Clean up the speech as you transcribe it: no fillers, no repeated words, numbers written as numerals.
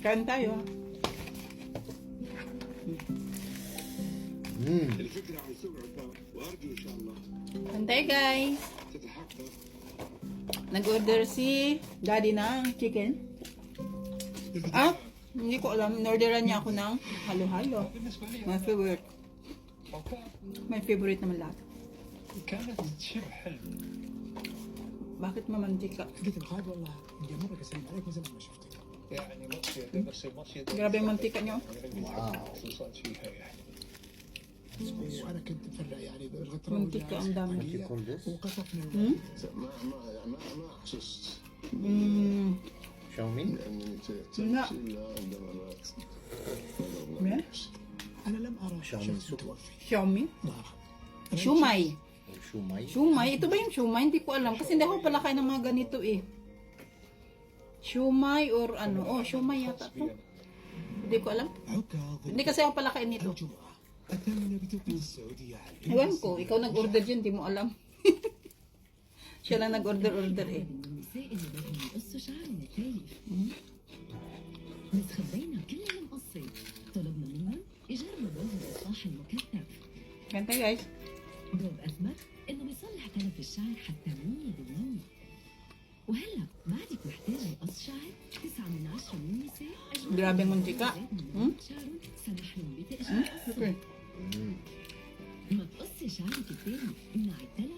Kain tayo. الفكرة عن سرعتها وأرجو إن شاء الله Kain tayo guys. تتحقق. Nag-order si daddy ng chicken. Ah, hindi ko alam. In-orderan niya ako ng halo-halo. بالنسبة لي My favorite. My favorite naman lahat. كانت شبه حلم. Bakit mamantika? قلت الغاد والله بدي امرك اسلم عليك من زمان ما شفتك. يعني ماشية بس ماشية Grabe yung mantika niyo. خصوصا فيها يعني وانا كنت مفرع يعني بالغتره Mantika ang dami. وقصفنا ما أحسست Xiaomi? أنني لا. تأتي إلا عندما رأت Yeah. انا لم ارى شاومي شخص سوق. متوفي Xiaomi? ظاهرا Shumai. Shumai? Shumai? Ito ba yung shumai? Hindi ko alam. Kasi hindi ako pala kain ng mga ganito eh. Shumai or ano? Oh, shumai yata to. Hindi ko alam. عكاظ Hindi kasi ako pala kain nito. الجمعه اتمنى بتوقيت السعوديه على Ewan ko, ikaw nag-order dyan, hindi mo alam. Siya lang nag-order eh. من النساء اللي بدهم يقصوا شعر نتايف متخبينا كل المقصة طلبنا منهم يجربوا الإصلاح المكثف Ganda guys. دوب أثبت إنه بيصلح تلف الشعر حتى 100%. وهلا بعدك محتاجة قص شعر 9 من 10 من النساء Grabe ang mantika. شعرهم سمح لهم بتأجيل Okay. ما تقصي شعرك التاني مع التلف